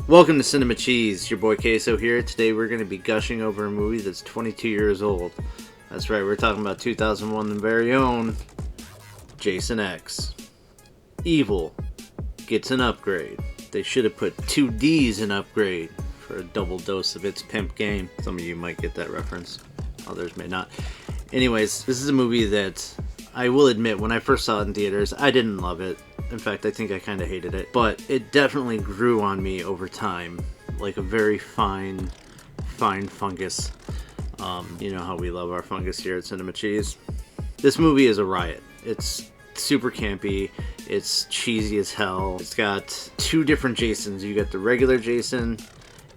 Welcome to Cinema Cheese, your boy Queso here. Today we're going to be gushing over a movie that's 22 years old. That's right, we're talking about 2001, the very own Jason X. Evil gets an upgrade. They should have put 2 Ds in upgrade for a double dose of its pimp game. Some of you might get that reference, others may not. Anyways, this is a movie that I will admit, when I first saw it in theaters, I didn't love it. In fact, I think I kind of hated it. But it definitely grew on me over time, like a very fine fungus. You know how we love our fungus here at Cinema Cheese. This movie is a riot. It's super campy. It's cheesy as hell. It's got 2 different Jasons. You got the regular Jason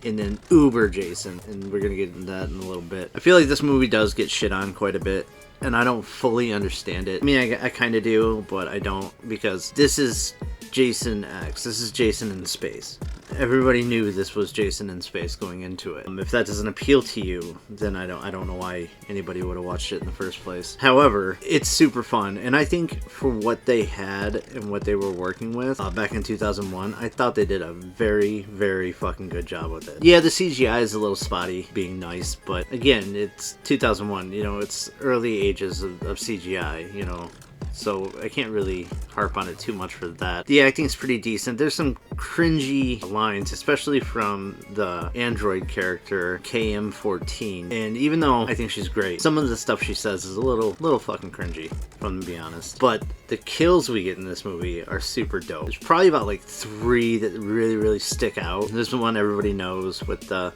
and then Uber Jason. And we're going to get into that in a little bit. I feel like this movie does get shit on quite a bit. And I don't fully understand it. I mean, I kind of do, but I don't, because this is Jason X. This is Jason in space. Everybody knew this was Jason in space going into it. If that doesn't appeal to you, then I don't know why anybody would have watched it in the first place. However, it's super fun, and I think for what they had and what they were working with back in 2001, I thought they did a very fucking good job with it. Yeah, the CGI is a little spotty, being nice, but again, it's 2001. You know, it's early ages of CGI. You know. So I can't really harp on it too much for that. The acting is pretty decent. There's some cringy lines, especially from the android character KM14. And even though I think she's great, some of the stuff she says is a little fucking cringy, if I'm gonna be honest. But the kills we get in this movie are super dope. There's probably about like 3 that really stick out. This is one everybody knows, with the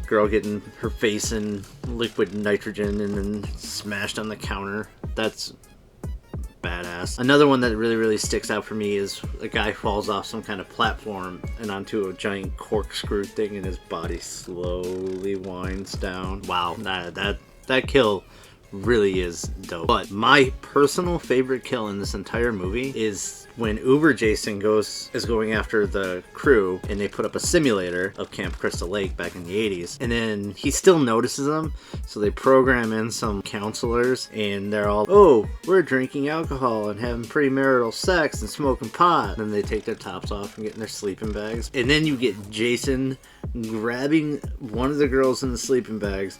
girl getting her face in liquid nitrogen and then smashed on the counter. That's badass. Another one that really sticks out for me is a guy falls off some kind of platform and onto a giant corkscrew thing, and his body slowly winds down. Wow, that kill really is dope. But my personal favorite kill in this entire movie is when Uber Jason is going after the crew, and they put up a simulator of Camp Crystal Lake back in the 80s, and then he still notices them, so they program in some counselors, and they're all, oh, we're drinking alcohol and having premarital sex and smoking pot. Then they take their tops off and get in their sleeping bags, and then you get Jason grabbing one of the girls in the sleeping bags,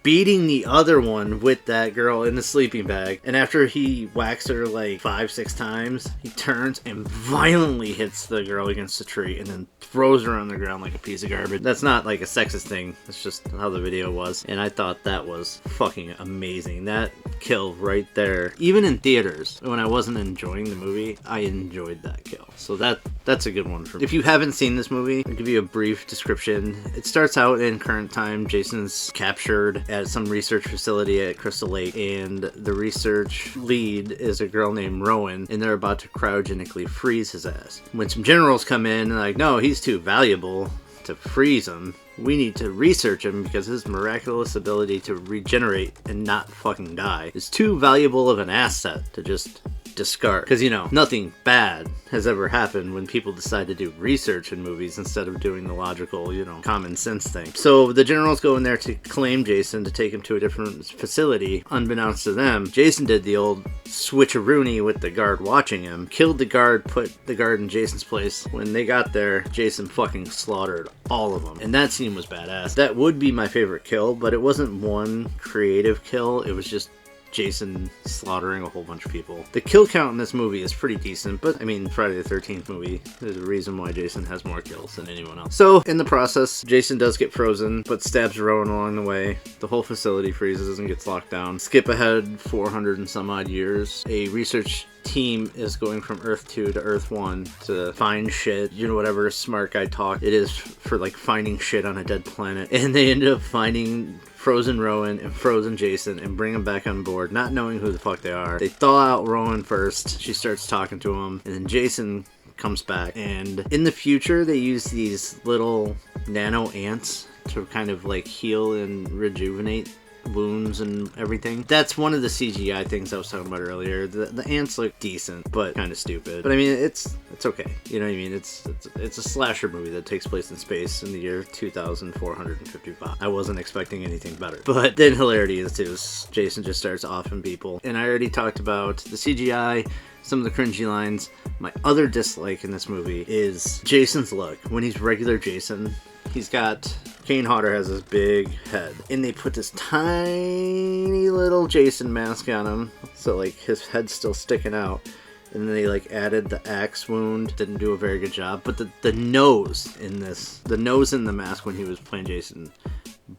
beating the other one with that girl in the sleeping bag, and after he whacks her like 5-6 times, he turns and violently hits the girl against the tree and then throws her on the ground like a piece of garbage. That's not like a sexist thing, that's just how the video was, and I thought that was fucking amazing. That kill right there, even in theaters when I wasn't enjoying the movie, I enjoyed that kill. So that's a good one for me. If you haven't seen this movie, I'll give you a brief description. It starts out in current time. Jason's captured at some research facility at Crystal Lake, and the research lead is a girl named Rowan, and they're about to cryogenically freeze his ass. When some generals come in and like, no, he's too valuable to freeze him. We need to research him because his miraculous ability to regenerate and not fucking die is too valuable of an asset to just discard. Because, you know, nothing bad has ever happened when people decide to do research in movies instead of doing the logical, you know, common sense thing. So the generals go in there to claim Jason, to take him to a different facility. Unbeknownst to them, Jason did the old switcheroony with the guard watching him, killed the guard, put the guard in Jason's place. When they got there, Jason fucking slaughtered all of them, and that scene was badass. That would be my favorite kill, but it wasn't one creative kill, it was just Jason slaughtering a whole bunch of people. The kill count in this movie is pretty decent, but I mean, Friday the 13th movie, there's a reason why Jason has more kills than anyone else. So in the process, Jason does get frozen, but stabs Rowan along the way. The whole facility freezes and gets locked down. Skip ahead 400 and some odd years. A research team is going from Earth 2 to Earth 1 to find shit, you know, whatever smart guy talk it is for like finding shit on a dead planet, and they end up finding frozen Rowan and frozen Jason and bring them back on board, not knowing who the fuck they are. They thaw out Rowan first, she starts talking to him, and then Jason comes back, and in the future they use these little nano ants to kind of like heal and rejuvenate wounds and everything. That's one of the CGI things I was talking about earlier. The ants look decent, but kind of stupid. But I mean, it's okay. You know what I mean? It's a slasher movie that takes place in space in the year 2455. I wasn't expecting anything better. But then hilarity is too. Jason just starts offing people. And I already talked about the CGI, some of the cringy lines. My other dislike in this movie is Jason's look. When he's regular Jason, he's got... Kane Hodder has this big head, and they put this tiny little Jason mask on him, so like his head's still sticking out. And then they like added the axe wound. Didn't do a very good job. But the nose in this, the nose in the mask when he was playing Jason,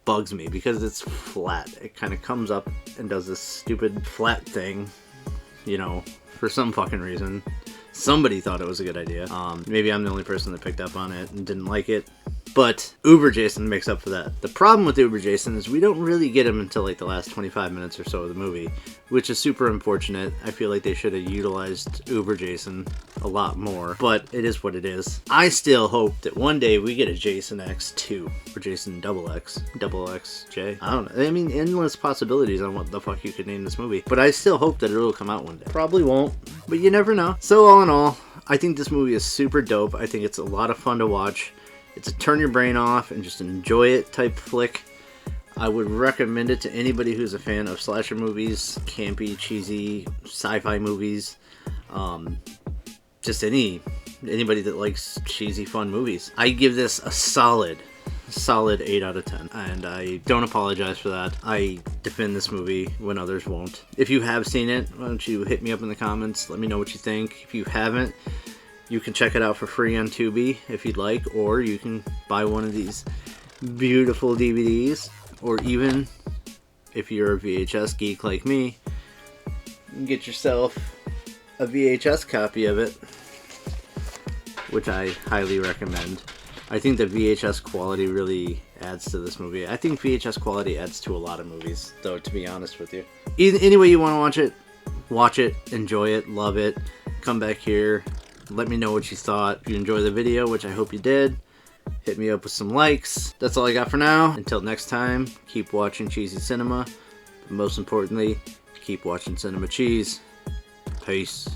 bugs me because it's flat. It kind of comes up and does this stupid flat thing, you know, for some fucking reason. Somebody thought it was a good idea. Maybe I'm the only person that picked up on it and didn't like it. But Uber Jason makes up for that. The problem with Uber Jason is we don't really get him until like the last 25 minutes or so of the movie, which is super unfortunate. I feel like they should have utilized Uber Jason a lot more, but it is what it is. I still hope that one day we get a Jason X2 or Jason XXJ. I don't know. I mean, endless possibilities on what the fuck you could name this movie, but I still hope that it'll come out one day. Probably won't, but you never know. So all in all, I think this movie is super dope. I think it's a lot of fun to watch. It's a turn your brain off and just enjoy it type flick. I would recommend it to anybody who's a fan of slasher movies, campy, cheesy, sci-fi movies. Just anybody that likes cheesy, fun movies. I give this a solid 8 out of 10. And I don't apologize for that. I defend this movie when others won't. If you have seen it, why don't you hit me up in the comments. Let me know what you think. If you haven't, you can check it out for free on Tubi if you'd like, or you can buy one of these beautiful DVDs, or even if you're a VHS geek like me, you can get yourself a VHS copy of it, which I highly recommend. I think the VHS quality really adds to this movie. I think VHS quality adds to a lot of movies, though, to be honest with you. Any way you want to watch it, enjoy it, love it, come back here. Let me know what you thought. If you enjoyed the video, which I hope you did, hit me up with some likes. That's all I got for now. Until next time, keep watching Cheesy Cinema. But most importantly, keep watching Cinema Cheese. Peace.